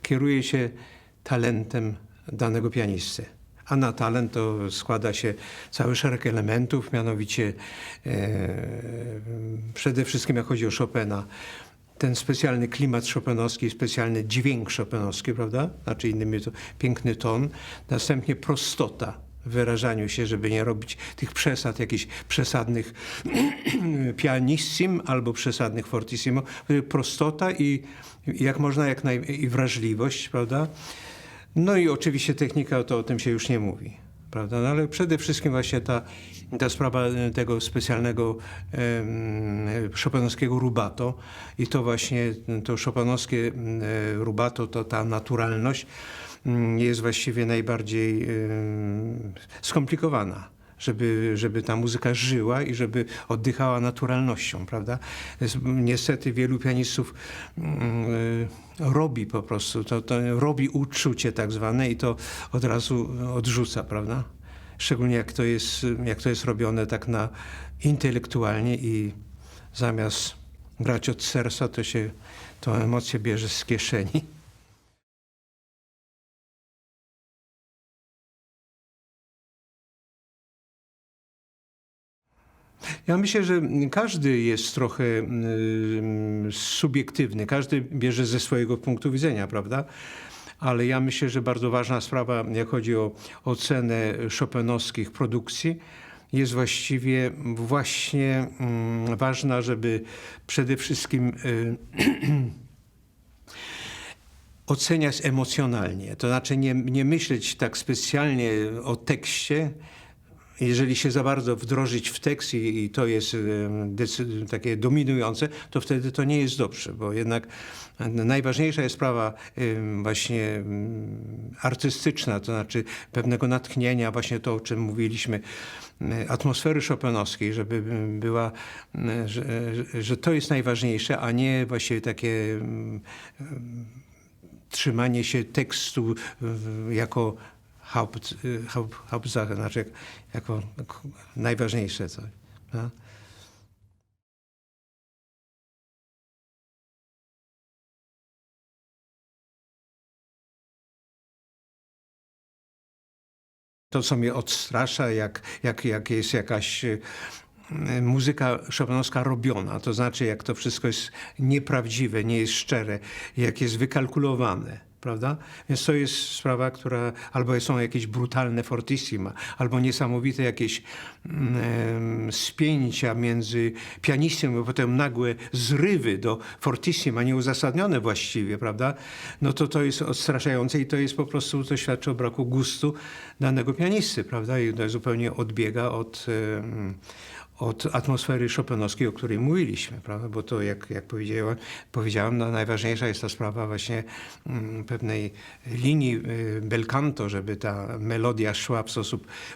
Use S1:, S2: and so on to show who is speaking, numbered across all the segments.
S1: kieruje się talentem danego pianisty. A na talent to składa się cały szereg elementów, mianowicie przede wszystkim jak chodzi o Chopina, ten specjalny klimat chopinowski, specjalny dźwięk chopinowski, prawda? Znaczy innymi to piękny ton. Następnie prostota w wyrażaniu się, żeby nie robić tych przesad, jakichś przesadnych pianissim albo przesadnych fortissimo. Prostota i jak można, i wrażliwość, prawda? No i oczywiście technika, to o tym się już nie mówi, prawda? No ale przede wszystkim właśnie ta sprawa tego specjalnego chopinowskiego rubato i to właśnie to chopinowskie rubato, to ta naturalność jest właściwie najbardziej skomplikowana. Żeby ta muzyka żyła i żeby oddychała naturalnością, prawda? Niestety wielu pianistów robi po prostu, to robi uczucie tak zwane i to od razu odrzuca, prawda? Szczególnie jak to jest robione tak intelektualnie i zamiast grać od serca, to się tą emocję bierze z kieszeni. Ja myślę, że każdy jest trochę subiektywny, każdy bierze ze swojego punktu widzenia, prawda? Ale ja myślę, że bardzo ważna sprawa, jak chodzi o ocenę chopinowskich produkcji, jest właściwie właśnie ważna, żeby przede wszystkim oceniać emocjonalnie. To znaczy nie myśleć tak specjalnie o tekście. Jeżeli się za bardzo wdrożyć w tekst i to jest takie dominujące, to wtedy to nie jest dobrze, bo jednak najważniejsza jest sprawa właśnie artystyczna, to znaczy pewnego natchnienia, właśnie to, o czym mówiliśmy, atmosfery chopinowskiej, żeby była, że to jest najważniejsze, a nie właściwie takie trzymanie się tekstu jako Hauptsache, znaczy jako najważniejsze coś. No? To, co mnie odstrasza, jak jest jakaś muzyka chopinowska robiona, to znaczy jak to wszystko jest nieprawdziwe, nie jest szczere, jak jest wykalkulowane. Prawda? Więc to jest sprawa, która albo są jakieś brutalne fortissima, albo niesamowite jakieś spięcia między pianistą, a potem nagłe zrywy do fortissima, nieuzasadnione właściwie, prawda? No to jest odstraszające i to jest po prostu, to świadczy o braku gustu danego pianisty, prawda? I to zupełnie odbiega od atmosfery chopinowskiej, o której mówiliśmy, prawda? Bo to, jak powiedziałem, no, najważniejsza jest ta sprawa właśnie pewnej linii bel canto, żeby ta melodia szła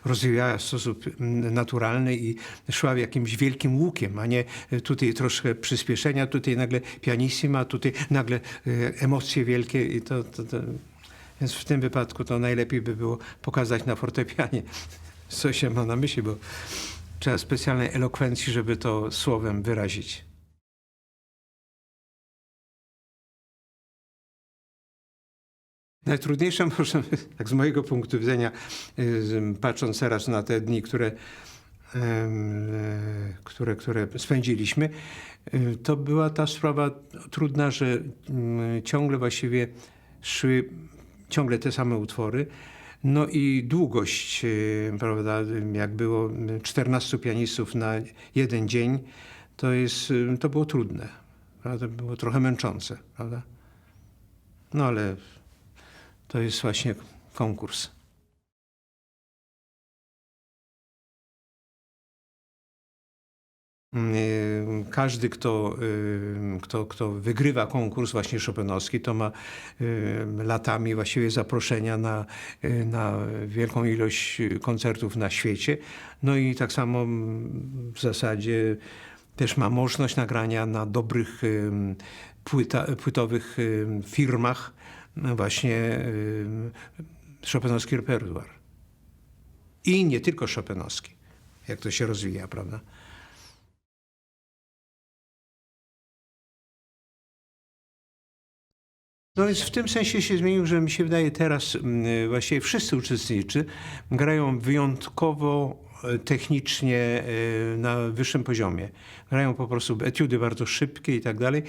S1: rozwijała w sposób naturalny i szła jakimś wielkim łukiem, a nie tutaj troszkę przyspieszenia, tutaj nagle pianissima, tutaj nagle emocje wielkie i Więc w tym wypadku to najlepiej by było pokazać na fortepianie, co się ma na myśli, bo trzeba specjalnej elokwencji, żeby to słowem wyrazić. Najtrudniejsze, może, tak z mojego punktu widzenia, patrząc teraz na te dni, które spędziliśmy, to była ta sprawa trudna, że ciągle właściwie szły te same utwory. No i długość, prawda, jak było 14 pianistów na jeden dzień, to było trudne, prawda? Było trochę męczące, prawda? No ale to jest właśnie konkurs. Każdy, kto wygrywa konkurs właśnie chopinowski, to ma latami właściwie zaproszenia na wielką ilość koncertów na świecie. No i tak samo w zasadzie też ma możliwość nagrania na dobrych płytowych firmach właśnie chopinowski repertuar. I nie tylko chopinowski, jak to się rozwija, prawda? No więc w tym sensie się zmienił, że mi się wydaje teraz właściwie wszyscy uczestnicy grają wyjątkowo technicznie na wyższym poziomie. Grają po prostu etiudy bardzo szybkie i tak dalej,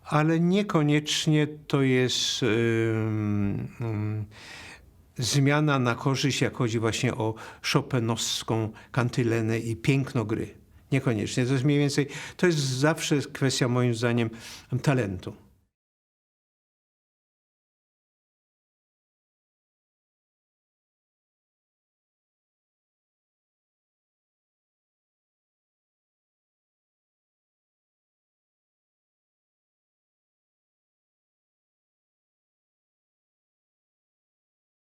S1: ale niekoniecznie to jest zmiana na korzyść, jak chodzi właśnie o chopinowską kantylenę i piękno gry. Niekoniecznie. To jest mniej więcej, to jest zawsze kwestia moim zdaniem talentu.